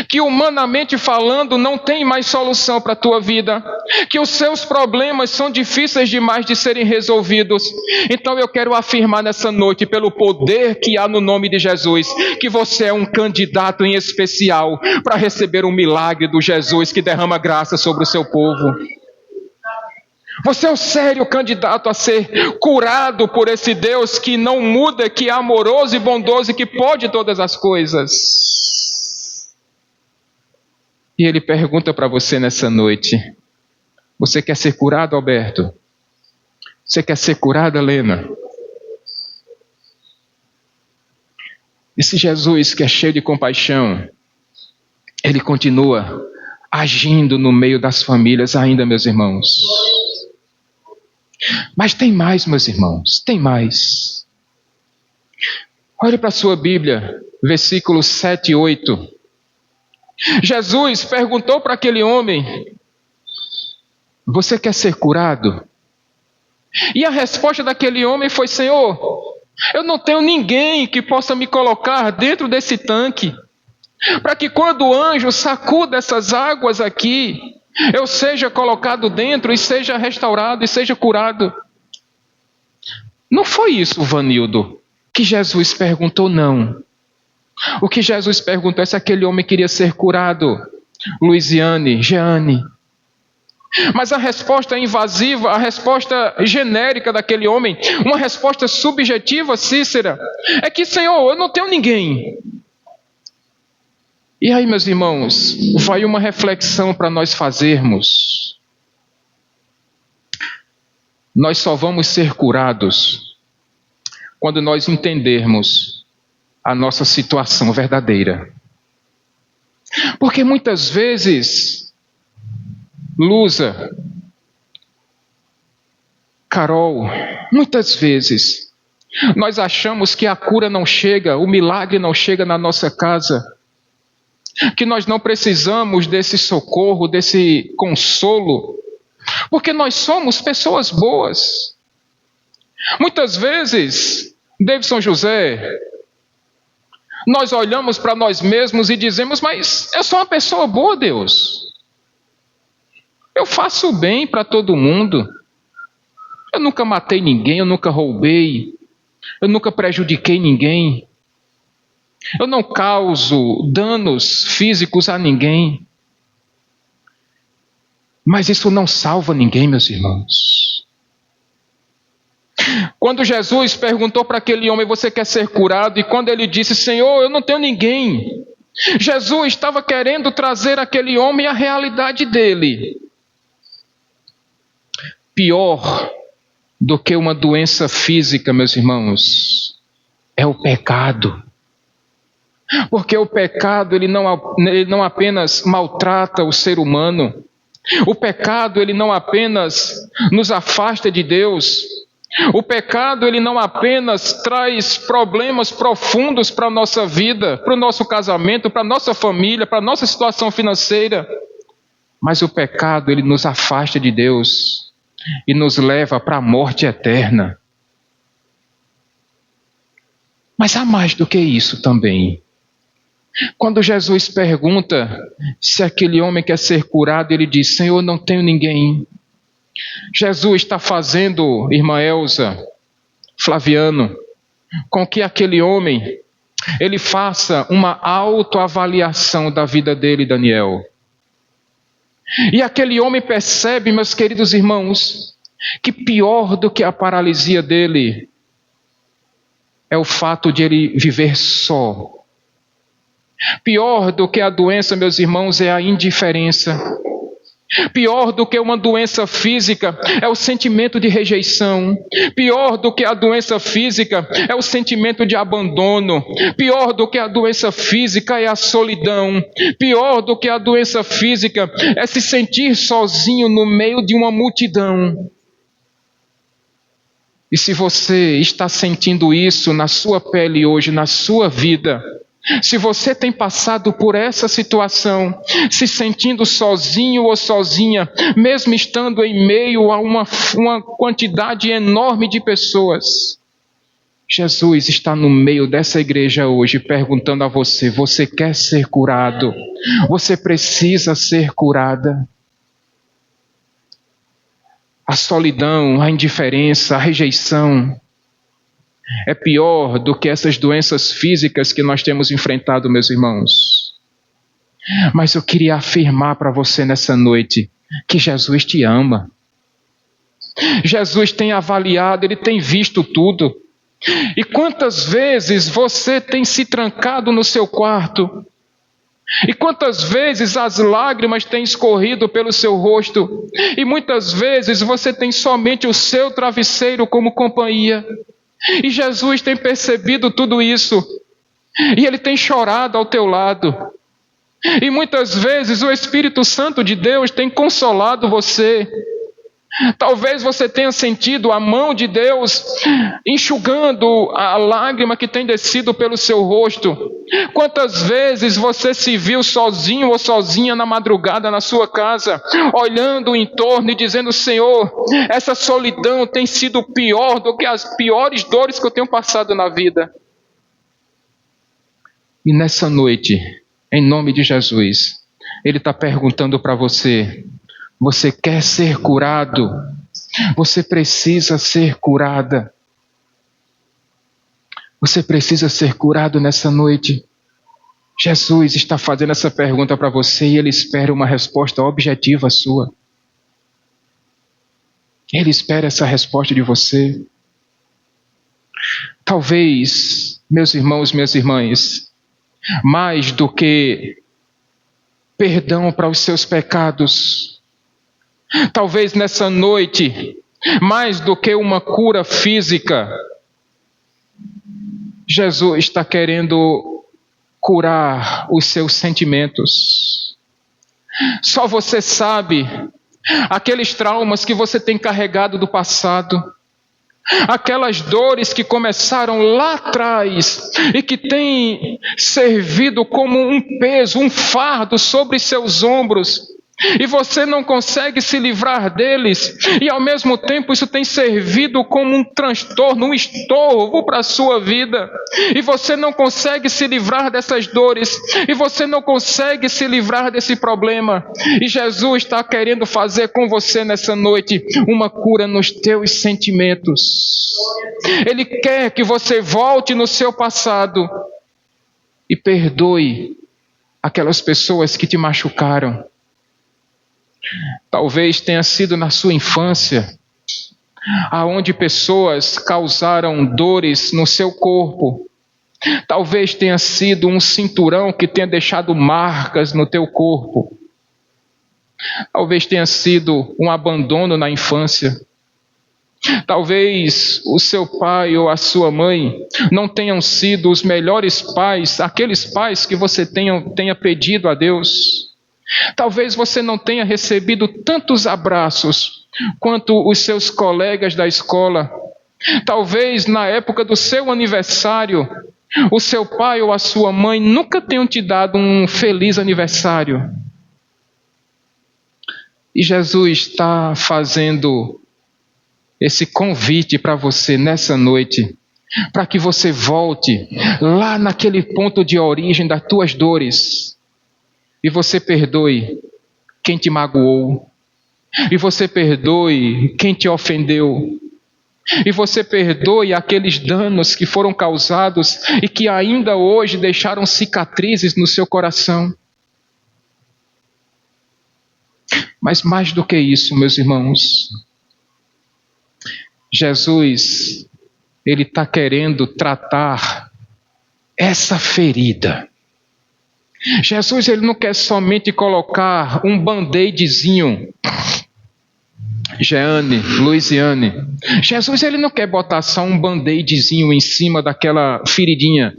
que humanamente falando não tem mais solução para a tua vida, que os seus problemas são difíceis demais de serem resolvidos, então eu quero afirmar nessa noite, pelo poder que há no nome de Jesus, que você é um candidato em especial para receber um milagre do Jesus que derrama graça sobre o seu povo. Você é o sério candidato a ser curado por esse Deus que não muda, que é amoroso e bondoso e que pode todas as coisas. E Ele pergunta para você nessa noite: você quer ser curado, Alberto? Você quer ser curada, Helena? Esse Jesus que é cheio de compaixão, Ele continua agindo no meio das famílias ainda, meus irmãos. Mas tem mais, meus irmãos, tem mais. Olhe para a sua Bíblia, versículos 7 e 8. Jesus perguntou para aquele homem: você quer ser curado? E a resposta daquele homem foi: Senhor, eu não tenho ninguém que possa me colocar dentro desse tanque, para que quando o anjo sacuda essas águas aqui, eu seja colocado dentro e seja restaurado e seja curado. Não foi isso, Vanildo, que Jesus perguntou, não. O que Jesus perguntou é se aquele homem queria ser curado, Luiziane, Jeane. Mas a resposta invasiva, a resposta genérica daquele homem, uma resposta subjetiva, Cícera, é que, Senhor, eu não tenho ninguém. E aí, meus irmãos, vai uma reflexão para nós fazermos. Nós só vamos ser curados quando nós entendermos a nossa situação verdadeira. Porque muitas vezes, Lusa, Carol, muitas vezes, nós achamos que a cura não chega, o milagre não chega na nossa casa, que nós não precisamos desse socorro, desse consolo, porque nós somos pessoas boas. Muitas vezes, Davidson José, nós olhamos para nós mesmos e dizemos, mas eu sou uma pessoa boa, Deus. Eu faço bem para todo mundo. Eu nunca matei ninguém, eu nunca roubei, eu nunca prejudiquei ninguém. Eu não causo danos físicos a ninguém. Mas isso não salva ninguém, meus irmãos. Quando Jesus perguntou para aquele homem, você quer ser curado? E quando ele disse, Senhor, eu não tenho ninguém. Jesus estava querendo trazer aquele homem à realidade dele. Pior do que uma doença física, meus irmãos, é o pecado. Porque o pecado, ele não apenas maltrata o ser humano. O pecado, ele não apenas nos afasta de Deus. O pecado, ele não apenas traz problemas profundos para a nossa vida, para o nosso casamento, para a nossa família, para a nossa situação financeira. Mas o pecado, ele nos afasta de Deus e nos leva para a morte eterna. Mas há mais do que isso também. Quando Jesus pergunta se aquele homem quer ser curado, ele diz, Senhor, não tenho ninguém. Jesus está fazendo, irmã Elza, Flaviano, com que aquele homem, ele faça uma autoavaliação da vida dele, Daniel. E aquele homem percebe, meus queridos irmãos, que pior do que a paralisia dele é o fato de ele viver só. Pior do que a doença, meus irmãos, é a indiferença. Pior do que uma doença física é o sentimento de rejeição. Pior do que a doença física é o sentimento de abandono. Pior do que a doença física é a solidão. Pior do que a doença física é se sentir sozinho no meio de uma multidão. E se você está sentindo isso na sua pele hoje, na sua vida, se você tem passado por essa situação, se sentindo sozinho ou sozinha, mesmo estando em meio a uma quantidade enorme de pessoas, Jesus está no meio dessa igreja hoje perguntando a você, você quer ser curado? Você precisa ser curada? A solidão, a indiferença, a rejeição é pior do que essas doenças físicas que nós temos enfrentado, meus irmãos. Mas eu queria afirmar para você nessa noite que Jesus te ama. Jesus tem avaliado, Ele tem visto tudo. E quantas vezes você tem se trancado no seu quarto? E quantas vezes as lágrimas têm escorrido pelo seu rosto? E muitas vezes você tem somente o seu travesseiro como companhia. E Jesus tem percebido tudo isso. E Ele tem chorado ao teu lado. E muitas vezes o Espírito Santo de Deus tem consolado você. Talvez você tenha sentido a mão de Deus enxugando a lágrima que tem descido pelo seu rosto. Quantas vezes você se viu sozinho ou sozinha na madrugada na sua casa, olhando em torno e dizendo: Senhor, essa solidão tem sido pior do que as piores dores que eu tenho passado na vida. E nessa noite, em nome de Jesus, Ele está perguntando para você: você quer ser curado? Você precisa ser curada. Você precisa ser curado nessa noite. Jesus está fazendo essa pergunta para você e Ele espera uma resposta objetiva sua. Ele espera essa resposta de você. Talvez, meus irmãos, minhas irmãs, mais do que perdão para os seus pecados, talvez nessa noite, mais do que uma cura física, Jesus está querendo curar os seus sentimentos. Só você sabe aqueles traumas que você tem carregado do passado, aquelas dores que começaram lá atrás e que têm servido como um peso, um fardo sobre seus ombros. E você não consegue se livrar deles, e ao mesmo tempo isso tem servido como um transtorno, um estorvo para a sua vida, e você não consegue se livrar dessas dores, e você não consegue se livrar desse problema, e Jesus está querendo fazer com você nessa noite uma cura nos teus sentimentos. Ele quer que você volte no seu passado e perdoe aquelas pessoas que te machucaram. Talvez tenha sido na sua infância, aonde pessoas causaram dores no seu corpo. Talvez tenha sido um cinturão que tenha deixado marcas no teu corpo. Talvez tenha sido um abandono na infância. Talvez o seu pai ou a sua mãe não tenham sido os melhores pais, aqueles pais que você tenha pedido a Deus. Talvez você não tenha recebido tantos abraços quanto os seus colegas da escola. Talvez na época do seu aniversário, o seu pai ou a sua mãe nunca tenham te dado um feliz aniversário. E Jesus está fazendo esse convite para você nessa noite, para que você volte lá naquele ponto de origem das tuas dores. E você perdoe quem te magoou. E você perdoe quem te ofendeu. E você perdoe aqueles danos que foram causados e que ainda hoje deixaram cicatrizes no seu coração. Mas mais do que isso, meus irmãos, Jesus, Ele está querendo tratar essa ferida. Jesus, Ele não quer somente colocar um band-aidzinho. Jeane, Luiziane. Jesus, Ele não quer botar só um band-aidzinho em cima daquela feridinha.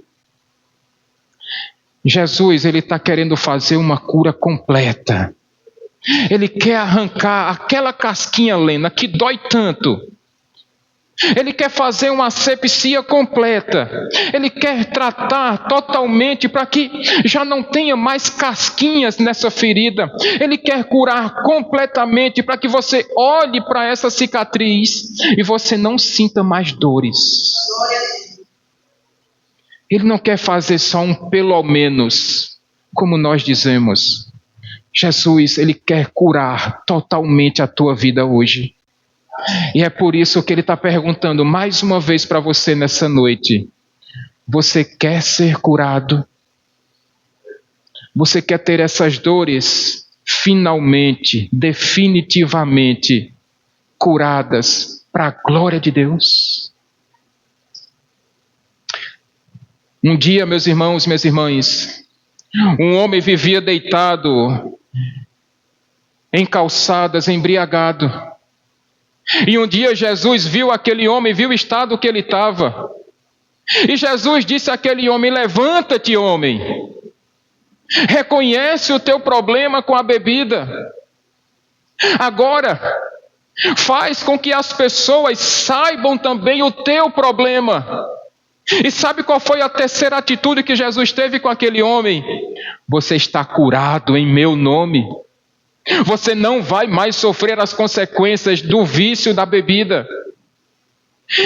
Jesus, Ele está querendo fazer uma cura completa. Ele quer arrancar aquela casquinha lena que dói tanto. Ele quer fazer uma asepsia completa. Ele quer tratar totalmente para que já não tenha mais casquinhas nessa ferida. Ele quer curar completamente para que você olhe para essa cicatriz e você não sinta mais dores. Ele não quer fazer só um pelo menos, como nós dizemos. Jesus, Ele quer curar totalmente a tua vida hoje. E é por isso que Ele está perguntando mais uma vez para você nessa noite: você quer ser curado? Você quer ter essas dores finalmente, definitivamente curadas para a glória de Deus? Um dia, meus irmãos e minhas irmãs, um homem vivia deitado em calçadas, embriagado. E um dia Jesus viu aquele homem, viu o estado que ele estava. E Jesus disse àquele homem: levanta-te, homem. Reconhece o teu problema com a bebida. Agora, Faz com que as pessoas saibam também o teu problema. E sabe qual foi a terceira atitude que Jesus teve com aquele homem? Você está curado em meu nome. Você não vai mais sofrer as consequências do vício da bebida.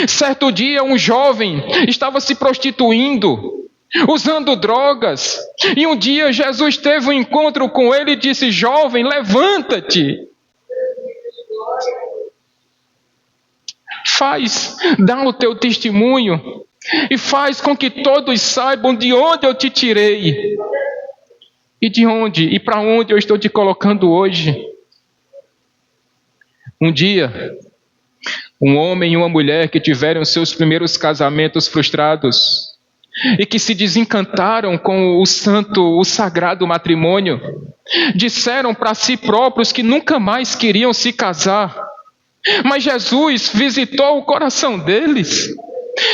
Certo dia, um jovem estava se prostituindo, usando drogas. E um dia Jesus teve um encontro com ele e disse: jovem, levanta-te. Dá o teu testemunho e faz com que todos saibam de onde eu te tirei e de onde e para onde eu estou te colocando hoje. Um dia, um homem e uma mulher que tiveram seus primeiros casamentos frustrados e que se desencantaram com o sagrado matrimônio, disseram para si próprios que nunca mais queriam se casar. Mas Jesus visitou o coração deles.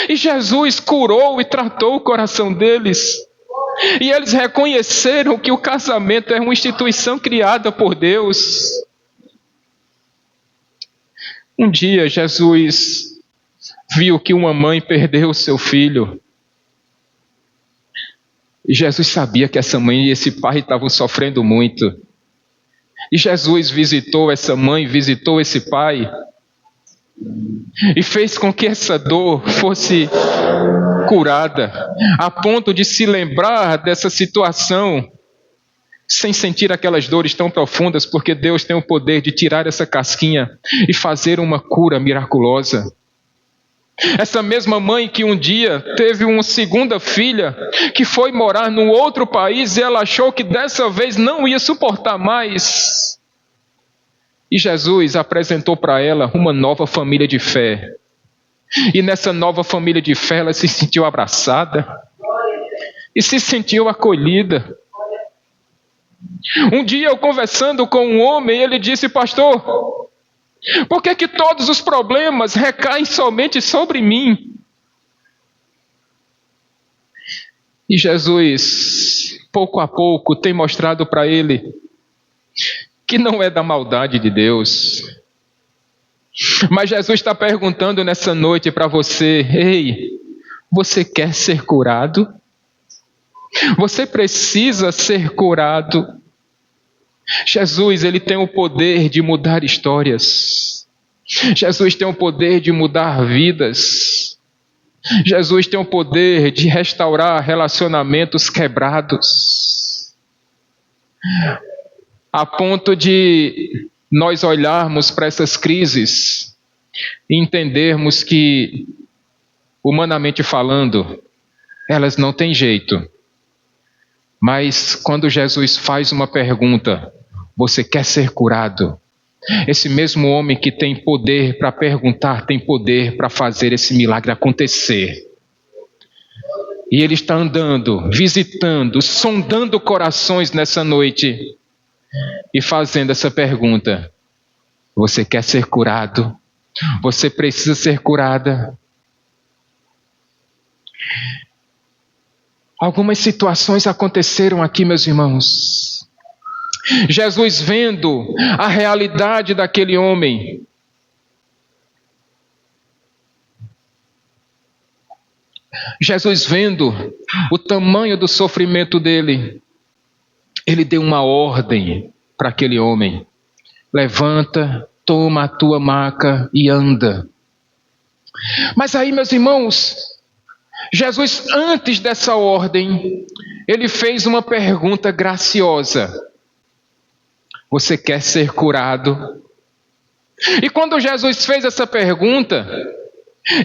E Jesus curou e tratou o coração deles. E eles reconheceram que o casamento é uma instituição criada por Deus. Um dia Jesus viu que uma mãe perdeu o seu filho. E Jesus sabia que essa mãe e esse pai estavam sofrendo muito. E Jesus visitou essa mãe, visitou esse pai, e fez com que essa dor fosse curada, a ponto de se lembrar dessa situação, sem sentir aquelas dores tão profundas, porque Deus tem o poder de tirar essa casquinha e fazer uma cura miraculosa. Essa mesma mãe que um dia teve uma segunda filha, que foi morar num outro país, e ela achou que dessa vez não ia suportar mais. E Jesus apresentou para ela uma nova família de fé. E nessa nova família de fé ela se sentiu abraçada e se sentiu acolhida. Um dia eu conversando com um homem, ele disse: pastor, por que todos os problemas recaem somente sobre mim? E Jesus, pouco a pouco, tem mostrado para ele que não é da maldade de Deus. Mas Jesus está perguntando nessa noite para você: ei, você quer ser curado? Você precisa ser curado. Jesus, ele tem o poder de mudar histórias. Jesus tem o poder de mudar vidas. Jesus tem o poder de restaurar relacionamentos quebrados. A ponto de nós olharmos para essas crises e entendermos que, humanamente falando, elas não têm jeito. Mas quando Jesus faz uma pergunta: você quer ser curado? Esse mesmo homem que tem poder para perguntar, tem poder para fazer esse milagre acontecer. E ele está andando, visitando, sondando corações nessa noite e fazendo essa pergunta: você quer ser curado? Você precisa ser curada? Algumas situações aconteceram aqui, meus irmãos. Jesus, vendo a realidade daquele homem, Jesus, vendo o tamanho do sofrimento dele, ele deu uma ordem para aquele homem: levanta, toma a tua maca e anda. Mas aí, meus irmãos, Jesus, antes dessa ordem, ele fez uma pergunta graciosa: você quer ser curado? E quando Jesus fez essa pergunta,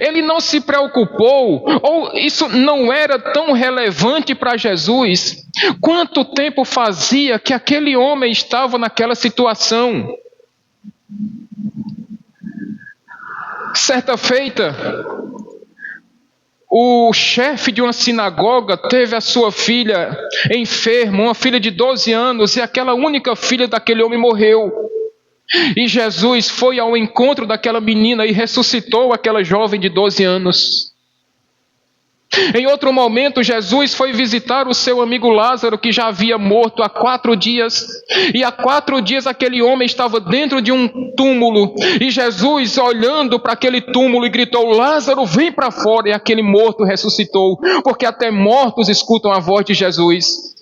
ele não se preocupou, ou isso não era tão relevante para Jesus, quanto tempo fazia que aquele homem estava naquela situação. Certa feita, o chefe de uma sinagoga teve a sua filha enferma, uma filha de 12 anos, e aquela única filha daquele homem morreu. E Jesus foi ao encontro daquela menina e ressuscitou aquela jovem de 12 anos. Em outro momento, Jesus foi visitar o seu amigo Lázaro, que já havia morto há 4 dias. E há 4 dias aquele homem estava dentro de um túmulo. E Jesus, olhando para aquele túmulo, e gritou: Lázaro, vem para fora. E aquele morto ressuscitou, porque até mortos escutam a voz de Jesus.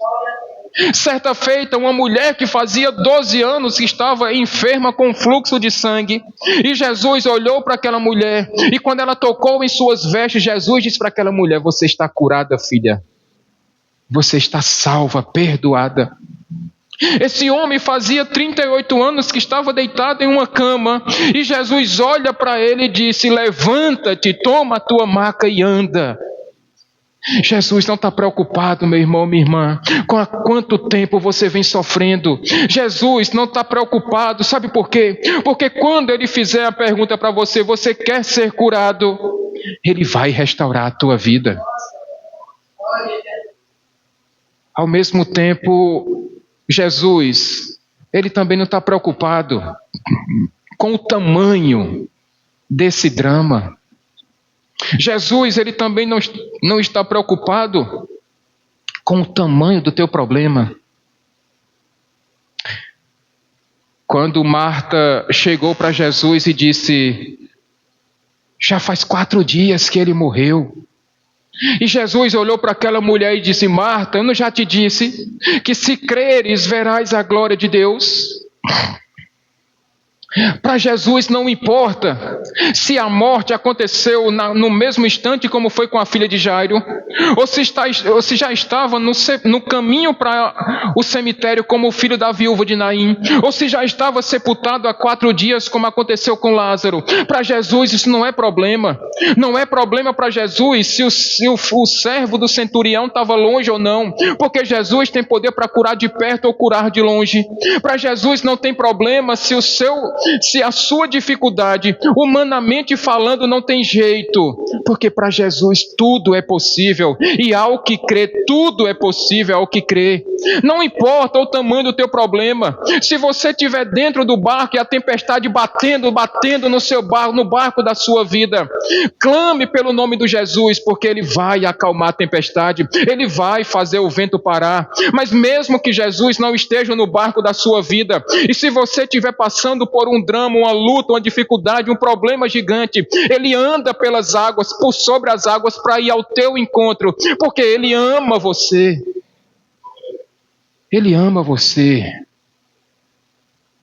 Certa feita, uma mulher que fazia 12 anos que estava enferma com fluxo de sangue, e Jesus olhou para aquela mulher, e quando ela tocou em suas vestes, Jesus disse para aquela mulher: você está curada, filha, você está salva, perdoada. Esse homem fazia 38 anos que estava deitado em uma cama, e Jesus olha para ele e disse: levanta-te, toma a tua maca e anda. Jesus não está preocupado, meu irmão, minha irmã, com há quanto tempo você vem sofrendo. Jesus não está preocupado, sabe por quê? Porque quando Ele fizer a pergunta para você: você quer ser curado? Ele vai restaurar a tua vida. Ao mesmo tempo, Jesus, Ele também não está preocupado com o tamanho desse drama. Jesus, Ele também não está preocupado com o tamanho do teu problema. Quando Marta chegou para Jesus e disse: já faz 4 dias que ele morreu. E Jesus olhou para aquela mulher e disse: Marta, eu não já te disse que se creres verás a glória de Deus? Para Jesus não importa se a morte aconteceu no mesmo instante como foi com a filha de Jairo, ou se já estava no caminho para o cemitério como o filho da viúva de Naim, ou se já estava sepultado há 4 dias como aconteceu com Lázaro. Para Jesus isso não é problema. Não é problema para Jesus se o servo do centurião estava longe ou não, porque Jesus tem poder para curar de perto ou curar de longe. Para Jesus não tem problema se a sua dificuldade, humanamente falando, não tem jeito, porque para Jesus tudo é possível, e ao que crê, tudo é possível ao que crê. Não importa o tamanho do teu problema, se você estiver dentro do barco e a tempestade batendo no seu barco, no barco da sua vida, clame pelo nome de Jesus, porque Ele vai acalmar a tempestade, Ele vai fazer o vento parar. Mas mesmo que Jesus não esteja no barco da sua vida, e se você estiver passando por um drama, uma luta, uma dificuldade, um problema gigante, Ele anda pelas águas, por sobre as águas, para ir ao teu encontro, porque Ele ama você. Ele ama você.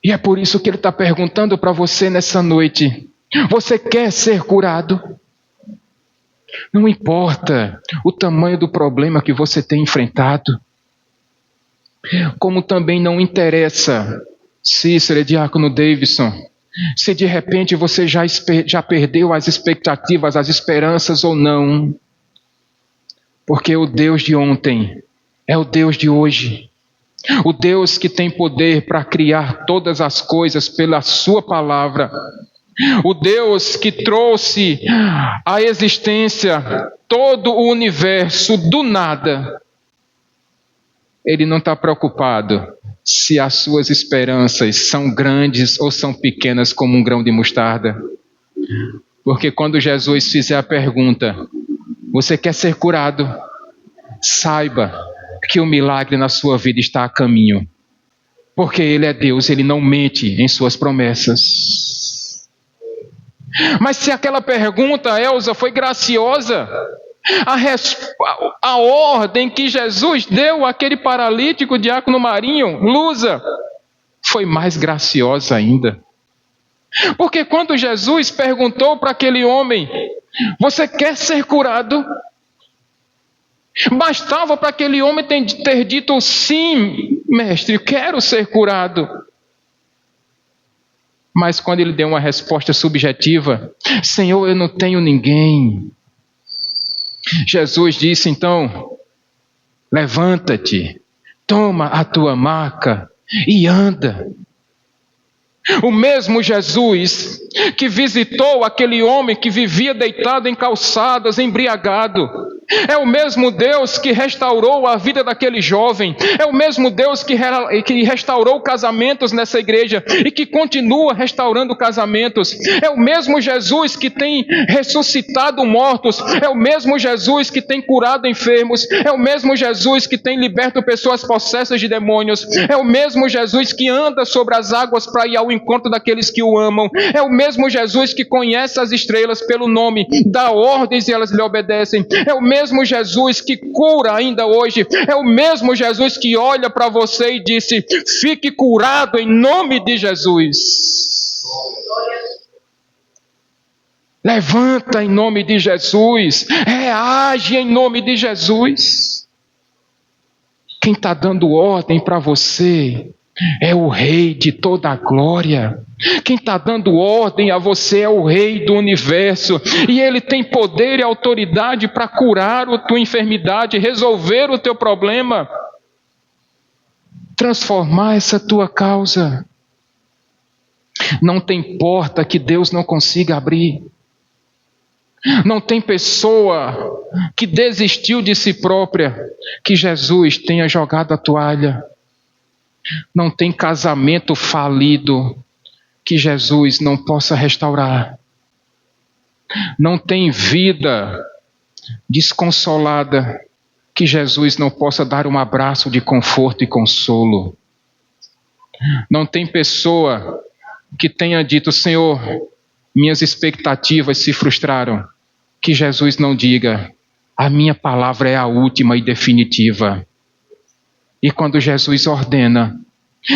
E é por isso que Ele está perguntando para você nessa noite: você quer ser curado? Não importa o tamanho do problema que você tem enfrentado, como também não interessa, Cícero, Diácono Davidson, se de repente você já perdeu as expectativas, as esperanças ou não, porque o Deus de ontem é o Deus de hoje. O Deus que tem poder para criar todas as coisas pela sua palavra. O Deus que trouxe à existência todo o universo do nada. Ele não está preocupado se as suas esperanças são grandes ou são pequenas como um grão de mostarda. Porque quando Jesus fizer a pergunta: você quer ser curado? Saiba que o milagre na sua vida está a caminho. Porque Ele é Deus, Ele não mente em suas promessas. Mas se aquela pergunta, Elza, foi graciosa, a ordem que Jesus deu àquele paralítico, Diácono Marinho, Lusa, foi mais graciosa ainda. Porque quando Jesus perguntou para aquele homem: você quer ser curado? Bastava para aquele homem ter dito: sim, mestre, quero ser curado. Mas quando ele deu uma resposta subjetiva: Senhor, eu não tenho ninguém. Jesus disse então: levanta-te, toma a tua maca e anda. O mesmo Jesus que visitou aquele homem que vivia deitado em calçadas, embriagado, É o mesmo Deus que restaurou a vida daquele jovem. É o mesmo Deus que restaurou casamentos nessa igreja e que continua restaurando casamentos. É o mesmo Jesus que tem ressuscitado mortos. É o mesmo Jesus que tem curado enfermos. É o mesmo Jesus que tem liberto pessoas possessas de demônios. É o mesmo Jesus que anda sobre as águas para ir ao encontro daqueles que o amam. É o mesmo Jesus que conhece as estrelas pelo nome, dá ordens e elas lhe obedecem. É o mesmo Jesus que cura ainda hoje. É o mesmo Jesus que olha para você e disse: fique curado em nome de Jesus. Levanta em nome de Jesus. Reage em nome de Jesus. Quem está dando ordem para você é o Rei de toda a glória. Quem está dando ordem a você é o Rei do universo. E Ele tem poder e autoridade para curar a tua enfermidade, resolver o teu problema, transformar essa tua causa. Não tem porta que Deus não consiga abrir. Não tem pessoa que desistiu de si própria que Jesus tenha jogado a toalha. Não tem casamento falido que Jesus não possa restaurar. Não tem vida desconsolada que Jesus não possa dar um abraço de conforto e consolo. Não tem pessoa que tenha dito: Senhor, minhas expectativas se frustraram, que Jesus não diga: a minha palavra é a última e definitiva. E quando Jesus ordena,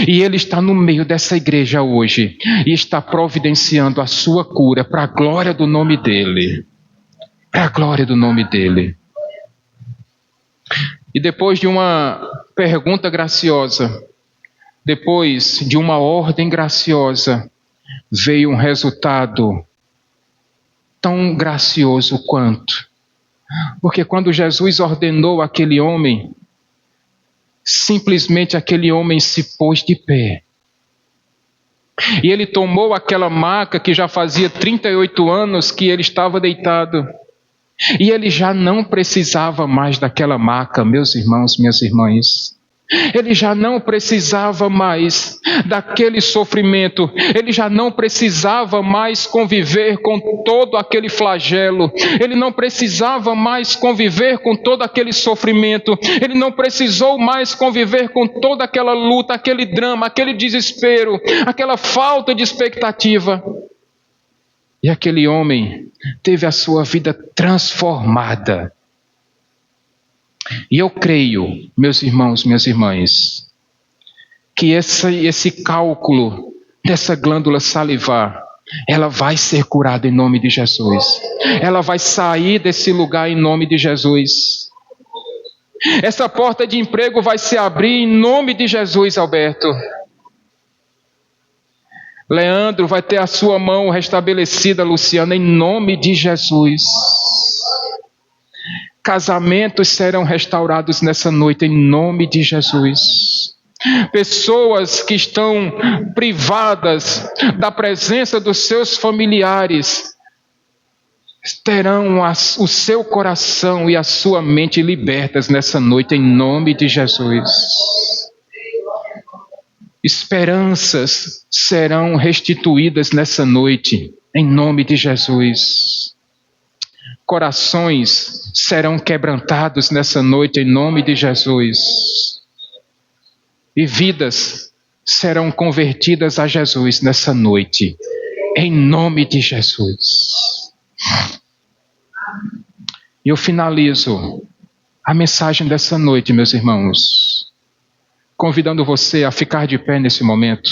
e Ele está no meio dessa igreja hoje, e está providenciando a sua cura para a glória do nome dEle. Para a glória do nome dEle. E depois de uma pergunta graciosa, depois de uma ordem graciosa, veio um resultado tão gracioso quanto. Porque quando Jesus ordenou aquele homem, simplesmente aquele homem se pôs de pé. E ele tomou aquela maca que já fazia 38 anos que ele estava deitado. E ele já não precisava mais daquela maca, meus irmãos, minhas irmãs. Ele já não precisava mais daquele sofrimento. Ele já não precisava mais conviver com todo aquele flagelo. Ele não precisava mais conviver com todo aquele sofrimento. Ele não precisou mais conviver com toda aquela luta, aquele drama, aquele desespero, aquela falta de expectativa. E aquele homem teve a sua vida transformada. E eu creio, meus irmãos, minhas irmãs, que esse cálculo dessa glândula salivar, ela vai ser curada em nome de Jesus. Ela vai sair desse lugar em nome de Jesus. Essa porta de emprego vai se abrir em nome de Jesus, Alberto. Leandro vai ter a sua mão restabelecida, Luciana, em nome de Jesus. Casamentos serão restaurados nessa noite em nome de Jesus. Pessoas que estão privadas da presença dos seus familiares terão o seu coração e a sua mente libertas nessa noite em nome de Jesus. Esperanças serão restituídas nessa noite em nome de Jesus. Corações serão quebrantados nessa noite em nome de Jesus. E vidas serão convertidas a Jesus nessa noite, em nome de Jesus. E eu finalizo a mensagem dessa noite, meus irmãos, convidando você a ficar de pé nesse momento.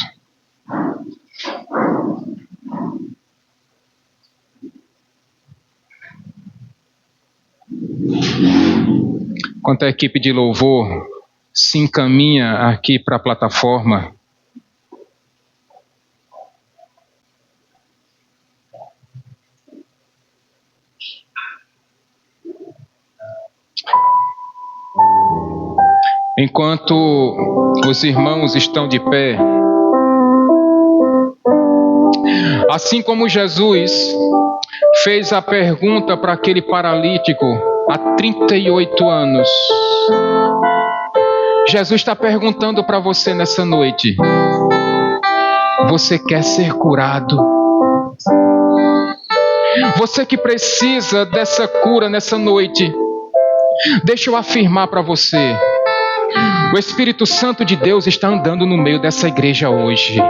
Enquanto a equipe de louvor se encaminha aqui para a plataforma, enquanto os irmãos estão de pé, assim como Jesus fez a pergunta para aquele paralítico: há 38 anos. Jesus está perguntando para você nessa noite: você quer ser curado? Você que precisa dessa cura nessa noite, deixa eu afirmar para você: o Espírito Santo de Deus está andando no meio dessa igreja hoje.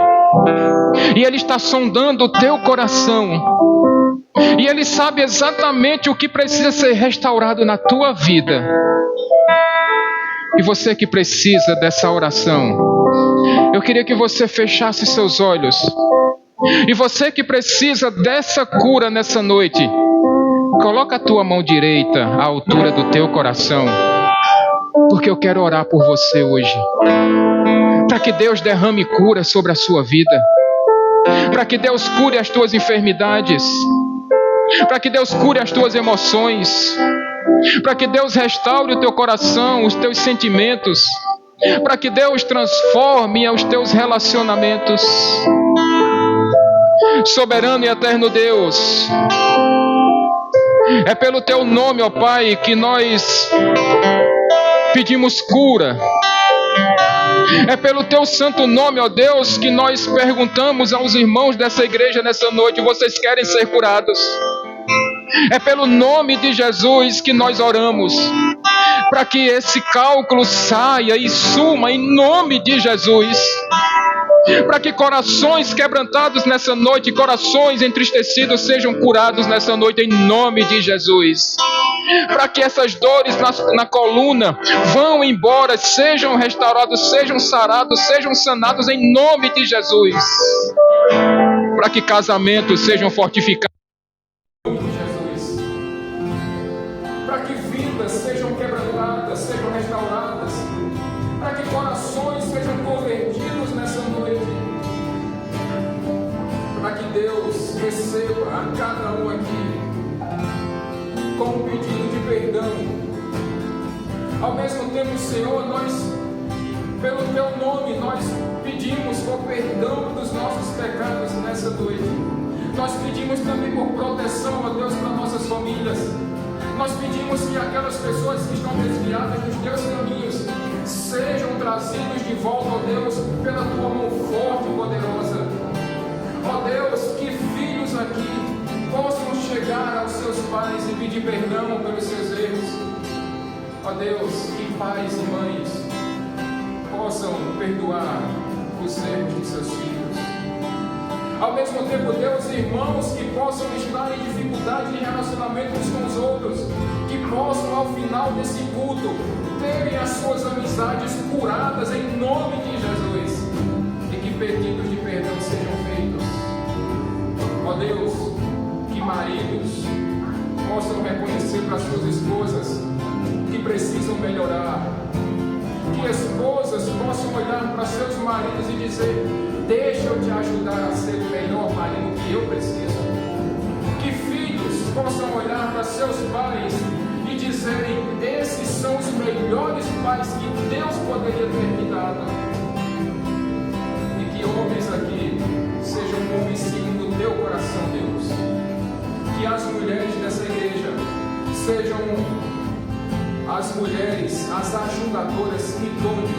E Ele está sondando o teu coração. E Ele sabe exatamente o que precisa ser restaurado na tua vida. E você que precisa dessa oração, eu queria que você fechasse seus olhos. E você que precisa dessa cura nessa noite, coloca a tua mão direita à altura do teu coração, porque eu quero orar por você hoje, para que Deus derrame cura sobre a sua vida, para que Deus cure as tuas enfermidades, para que Deus cure as tuas emoções, para que Deus restaure o teu coração, os teus sentimentos, para que Deus transforme os teus relacionamentos. Soberano e eterno Deus, é pelo teu nome, ó Pai, que nós pedimos cura. É pelo teu santo nome, ó Deus, que nós perguntamos aos irmãos dessa igreja nessa noite: vocês querem ser curados? É pelo nome de Jesus que nós oramos, para que esse cálculo saia e suma em nome de Jesus. Para que corações quebrantados nessa noite, corações entristecidos sejam curados nessa noite em nome de Jesus. Para que essas dores na coluna vão embora, sejam restaurados, sejam sarados, sejam sanados em nome de Jesus. Para que casamentos sejam fortificados em nome de Jesus. Para que vidas sejam quebrantadas, sejam restauradas. Para que corações sejam convertidos nessa noite. Para que Deus receba a cada um aqui com um pedido de perdão. Ao mesmo tempo, Senhor, nós, pelo Teu nome, nós pedimos por perdão dos nossos pecados nessa noite. Nós pedimos também por proteção, ó Deus, para nossas famílias. Nós pedimos que aquelas pessoas que estão desviadas dos Teus caminhos sejam trazidos de volta, ó Deus, pela Tua mão forte e poderosa. Ó Deus, que filhos aqui possam chegar aos seus pais e pedir perdão pelos seus erros. Ó Deus, que pais e mães possam perdoar os erros de seus filhos. Ao mesmo tempo, Deus, irmãos que possam estar em dificuldade de relacionamento uns com os outros, que possam ao final desse culto terem as suas amizades curadas em nome de Jesus, e que pedidos de perdão sejam feitos. Ó Deus, que maridos possam reconhecer para suas esposas que precisam melhorar, que esposas possam olhar para seus maridos e dizer: deixa eu te ajudar a ser o melhor marido que eu preciso. Que filhos possam olhar para seus pais e dizerem: esses são os melhores pais que Deus poderia ter me dado. E que homens aqui sejam homens segundo o teu coração, Deus. Que as mulheres dessa igreja sejam as mulheres, as ajudadoras idôneas